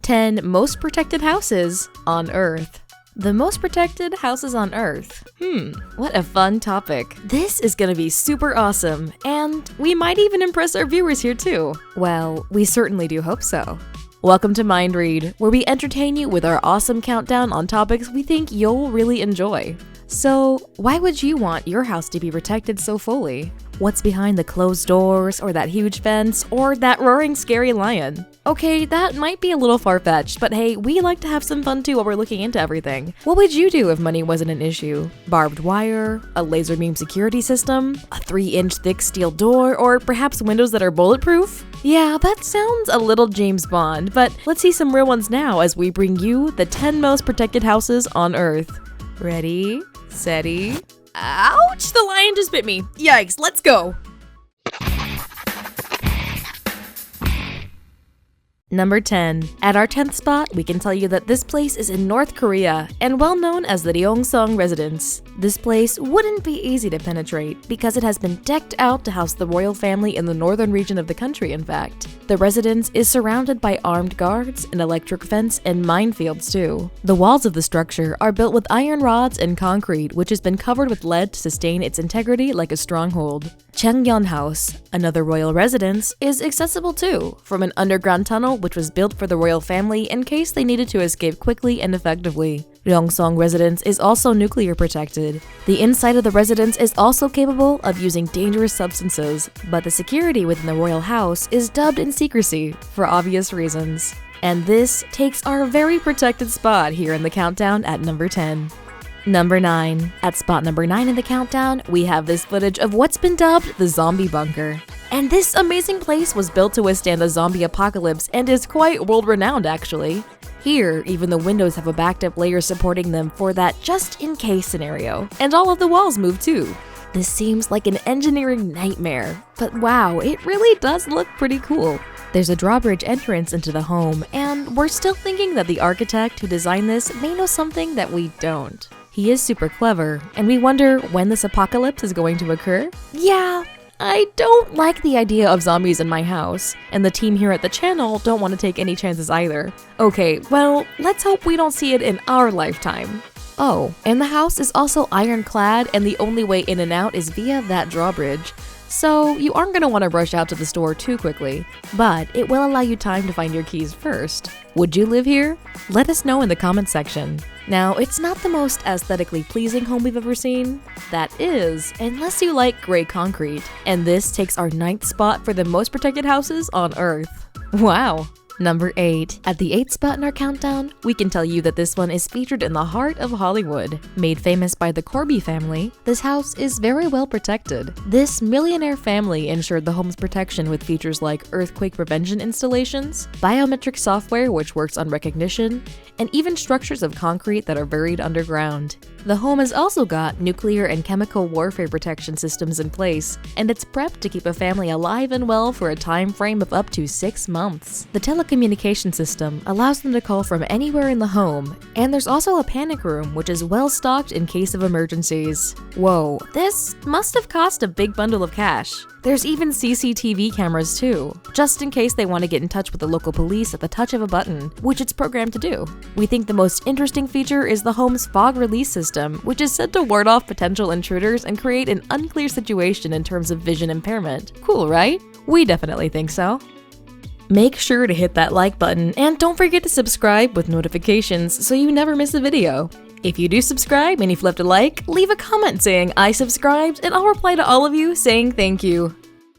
10 most protected houses on Earth. The most protected houses on Earth. What a fun topic. This is gonna be super awesome, and we might even impress our viewers here too. Well, we certainly do hope so. Welcome to Mind Read, where we entertain you with our awesome countdown on topics we think you'll really enjoy. So, why would you want your house to be protected so fully? What's behind the closed doors, or that huge fence, or that roaring scary lion? Okay, that might be a little far-fetched, but hey, we like to have some fun too while we're looking into everything. What would you do if money wasn't an issue? Barbed wire? A laser beam security system? A 3-inch thick steel door? Or perhaps windows that are bulletproof? Yeah, that sounds a little James Bond, but let's see some real ones now as we bring you the 10 most protected houses on Earth. Ready? Setty. Ouch! The lion just bit me. Yikes, let's go! Number 10. At our 10th spot, we can tell you that this place is in North Korea and well known as the Ryongseong Residence. This place wouldn't be easy to penetrate because it has been decked out to house the royal family in the northern region of the country, in fact. The residence is surrounded by armed guards, an electric fence, and minefields too. The walls of the structure are built with iron rods and concrete, which has been covered with lead to sustain its integrity like a stronghold. Cheongyeon House, another royal residence, is accessible too, from an underground tunnel which was built for the royal family in case they needed to escape quickly and effectively. Ryongseong Residence is also nuclear protected. The inside of the residence is also capable of using dangerous substances, but the security within the royal house is dubbed in secrecy for obvious reasons. And this takes our very protected spot here in the countdown at number 10. Number 9. At spot number 9 in the countdown, we have this footage of what's been dubbed the zombie bunker. And this amazing place was built to withstand a zombie apocalypse and is quite world-renowned actually. Here, even the windows have a backed-up layer supporting them for that just-in-case scenario, and all of the walls move too. This seems like an engineering nightmare, but wow, it really does look pretty cool. There's a drawbridge entrance into the home, and we're still thinking that the architect who designed this may know something that we don't. He is super clever, and we wonder when this apocalypse is going to occur? Yeah, I don't like the idea of zombies in my house, and the team here at the channel don't want to take any chances either. Okay, well, let's hope we don't see it in our lifetime. Oh, and the house is also ironclad, and the only way in and out is via that drawbridge. So you aren't going to want to rush out to the store too quickly, but it will allow you time to find your keys first. Would you live here? Let us know in the comments section. Now, it's not the most aesthetically pleasing home we've ever seen. That is, unless you like gray concrete. And this takes our 9th spot for the most protected houses on Earth. Wow! Number 8. At the 8th spot in our countdown, we can tell you that this one is featured in the heart of Hollywood. Made famous by the Corby family, this house is very well protected. This millionaire family ensured the home's protection with features like earthquake prevention installations, biometric software which works on recognition, and even structures of concrete that are buried underground. The home has also got nuclear and chemical warfare protection systems in place, and it's prepped to keep a family alive and well for a time frame of up to 6 months. The telecommunication system allows them to call from anywhere in the home, and there's also a panic room which is well stocked in case of emergencies. Whoa, this must have cost a big bundle of cash. There's even CCTV cameras too, just in case they want to get in touch with the local police at the touch of a button, which it's programmed to do. We think the most interesting feature is the home's fog release system, which is said to ward off potential intruders and create an unclear situation in terms of vision impairment. Cool, right? We definitely think so. Make sure to hit that like button, and don't forget to subscribe with notifications so you never miss a video. If you do subscribe and you've left a like, leave a comment saying I subscribed and I'll reply to all of you saying thank you.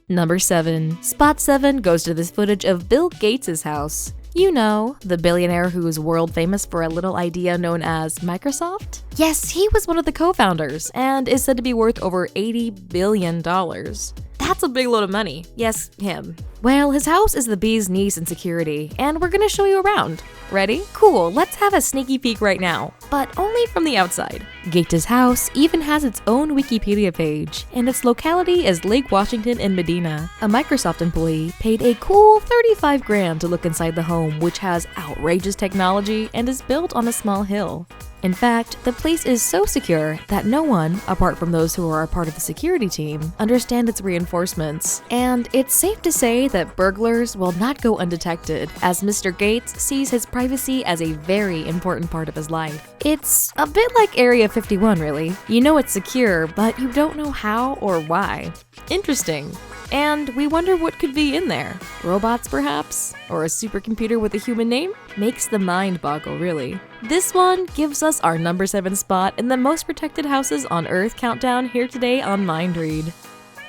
Number 7. Spot 7 goes to this footage of Bill Gates' house. You know, the billionaire who is world famous for a little idea known as Microsoft? Yes, he was one of the co-founders and is said to be worth over $80 billion. That's a big load of money. Yes, him. Well, his house is the bee's knees in security, and we're gonna show you around. Ready? Cool, let's have a sneaky peek right now, but only from the outside. Gates' house even has its own Wikipedia page, and its locality is Lake Washington in Medina. A Microsoft employee paid a cool $35 grand to look inside the home, which has outrageous technology and is built on a small hill. In fact, the place is so secure that no one, apart from those who are a part of the security team, understand its reinforcements. And it's safe to say that burglars will not go undetected, as Mr. Gates sees his privacy as a very important part of his life. It's a bit like Area 51, really. You know it's secure, but you don't know how or why. Interesting. And we wonder what could be in there. Robots, perhaps? Or a supercomputer with a human name? Makes the mind boggle, really. This one gives us our number 7 spot in the most protected houses on Earth countdown here today on Mind Read.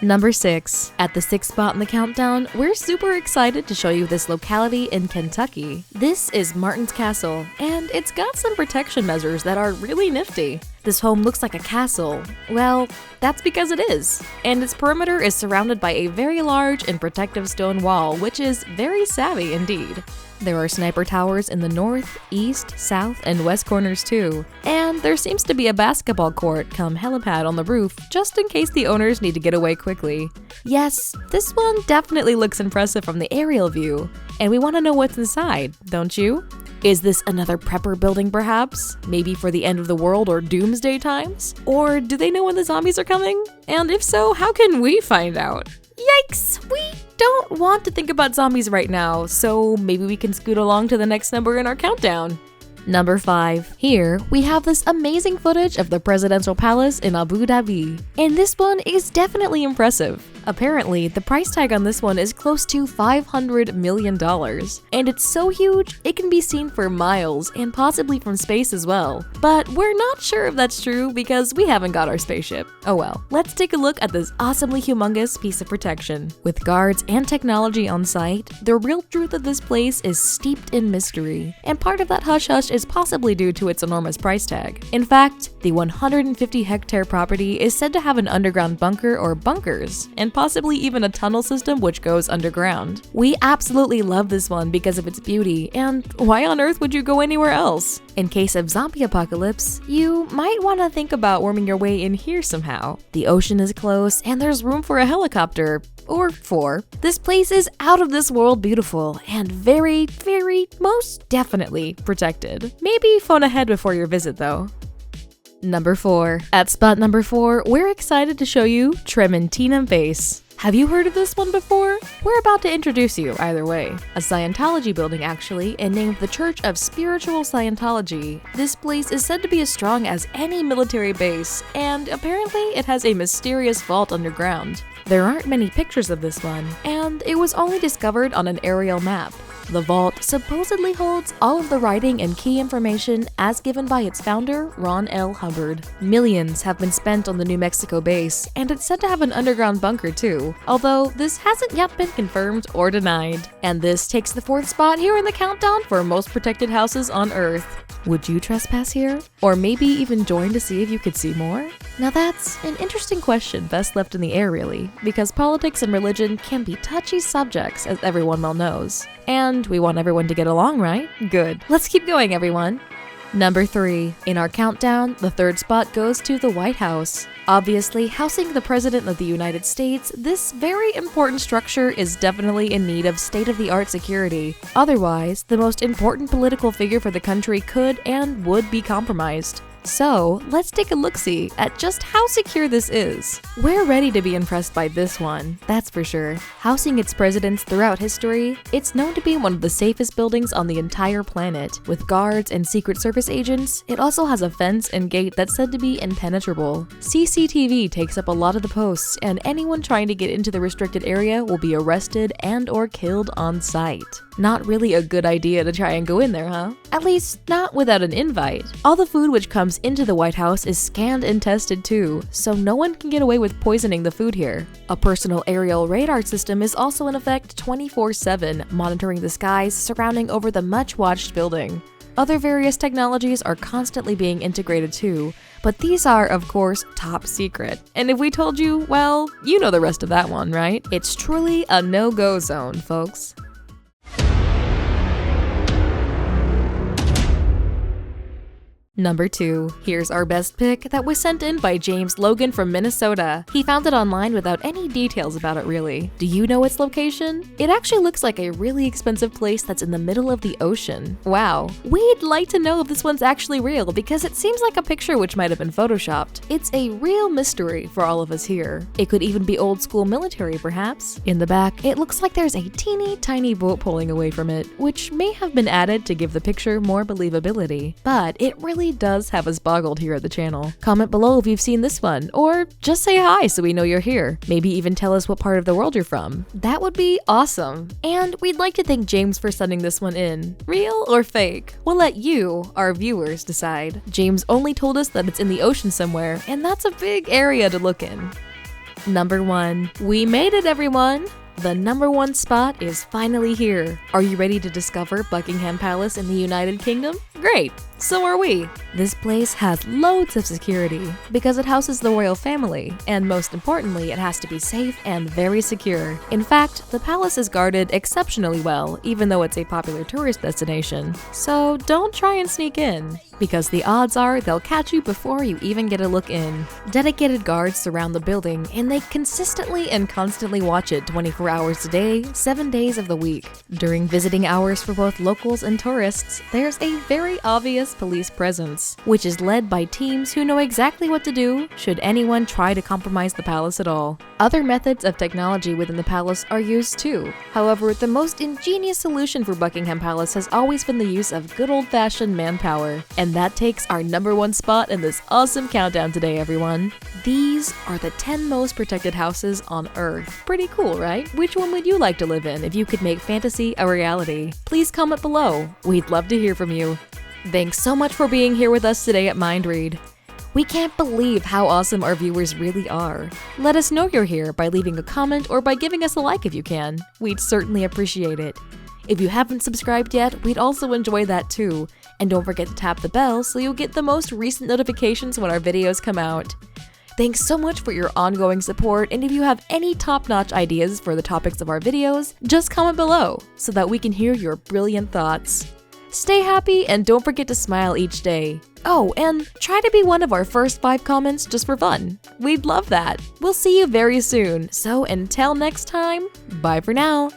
Number 6. At the 6th spot in the countdown, we're super excited to show you this locality in Kentucky. This is Martin's Castle, and it's got some protection measures that are really nifty. This home looks like a castle. Well, that's because it is. And its perimeter is surrounded by a very large and protective stone wall, which is very savvy indeed. There are sniper towers in the north, east, south, and west corners too. And there seems to be a basketball court come helipad on the roof, just in case the owners need to get away quickly. Yes, this one definitely looks impressive from the aerial view. And we want to know what's inside, don't you? Is this another prepper building perhaps? Maybe for the end of the world or doomsday times? Or do they know when the zombies are coming? And if so, how can we find out? Yikes! We don't want to think about zombies right now, so maybe we can scoot along to the next number in our countdown. Number 5. Here, we have this amazing footage of the presidential palace in Abu Dhabi. And this one is definitely impressive. Apparently, the price tag on this one is close to $500 million. And it's so huge, it can be seen for miles and possibly from space as well. But we're not sure if that's true because we haven't got our spaceship. Oh well, let's take a look at this awesomely humongous piece of protection. With guards and technology on site, the real truth of this place is steeped in mystery. And part of that hush-hush is possibly due to its enormous price tag. In fact, the 150-hectare property is said to have an underground bunker or bunkers, and possibly even a tunnel system which goes underground. We absolutely love this one because of its beauty, and why on earth would you go anywhere else? In case of zombie apocalypse, you might want to think about worming your way in here somehow. The ocean is close, and there's room for a helicopter. Or 4. This place is out of this world beautiful and very, very, most definitely protected. Maybe phone ahead before your visit though. Number 4. At spot number 4, we're excited to show you Trementina Base. Have you heard of this one before? We're about to introduce you either way. A Scientology building actually, and named the Church of Spiritual Scientology. This place is said to be as strong as any military base, and apparently it has a mysterious vault underground. There aren't many pictures of this one, and it was only discovered on an aerial map. The vault supposedly holds all of the writing and key information as given by its founder, Ron L. Hubbard. Millions have been spent on the New Mexico base, and it's said to have an underground bunker too, although this hasn't yet been confirmed or denied. And this takes the 4th spot here in the countdown for most protected houses on Earth. Would you trespass here? Or maybe even join to see if you could see more? Now that's an interesting question best left in the air really, because politics and religion can be touchy subjects as everyone well knows. And we want everyone to get along, right? Good. Let's keep going, everyone. Number 3. In our countdown, the 3rd spot goes to the White House. Obviously, housing the President of the United States, this very important structure is definitely in need of state-of-the-art security. Otherwise, the most important political figure for the country could and would be compromised. So, let's take a look-see at just how secure this is. We're ready to be impressed by this one, that's for sure. Housing its presidents throughout history, it's known to be one of the safest buildings on the entire planet. With guards and Secret Service agents, it also has a fence and gate that's said to be impenetrable. CCTV takes up a lot of the posts, and anyone trying to get into the restricted area will be arrested and or killed on sight. Not really a good idea to try and go in there, huh? At least, not without an invite. All the food which comes into the White House is scanned and tested too, so no one can get away with poisoning the food here. A personal aerial radar system is also in effect 24/7, monitoring the skies surrounding over the much-watched building. Other various technologies are constantly being integrated too, but these are, of course, top secret. And if we told you, well, you know the rest of that one, right? It's truly a no-go zone, folks. Number 2. Here's our best pick that was sent in by James Logan from Minnesota. He found it online without any details about it really. Do you know its location? It actually looks like a really expensive place that's in the middle of the ocean. Wow. We'd like to know if this one's actually real because it seems like a picture which might have been photoshopped. It's a real mystery for all of us here. It could even be old school military perhaps. In the back, it looks like there's a teeny tiny boat pulling away from it, which may have been added to give the picture more believability. But it really does have us boggled here at the channel. Comment below if you've seen this one, or just say hi so we know you're here. Maybe even tell us what part of the world you're from. That would be awesome. And we'd like to thank James for sending this one in. Real or fake? We'll let you, our viewers, decide. James only told us that it's in the ocean somewhere, and that's a big area to look in. Number 1. We made it, everyone! The number 1 spot is finally here. Are you ready to discover Buckingham Palace in the United Kingdom? Great! So are we! This place has loads of security because it houses the royal family, and most importantly, it has to be safe and very secure. In fact, the palace is guarded exceptionally well, even though it's a popular tourist destination. So don't try and sneak in, because the odds are they'll catch you before you even get a look in. Dedicated guards surround the building, and they consistently and constantly watch it 24 hours a day, 7 days of the week. During visiting hours for both locals and tourists, there's a very obvious police presence, which is led by teams who know exactly what to do should anyone try to compromise the palace at all. Other methods of technology within the palace are used too. However, the most ingenious solution for Buckingham Palace has always been the use of good old-fashioned manpower. And that takes our number 1 spot in this awesome countdown today, everyone. These are the 10 most protected houses on Earth. Pretty cool, right? Which one would you like to live in if you could make fantasy a reality? Please comment below. We'd love to hear from you. Thanks so much for being here with us today at MindRead. We can't believe how awesome our viewers really are. Let us know you're here by leaving a comment or by giving us a like if you can. We'd certainly appreciate it. If you haven't subscribed yet, we'd also enjoy that too. And don't forget to tap the bell so you'll get the most recent notifications when our videos come out. Thanks so much for your ongoing support, and if you have any top-notch ideas for the topics of our videos, just comment below so that we can hear your brilliant thoughts. Stay happy and don't forget to smile each day. Oh, and try to be one of our first 5 comments just for fun. We'd love that. We'll see you very soon, so until next time, bye for now.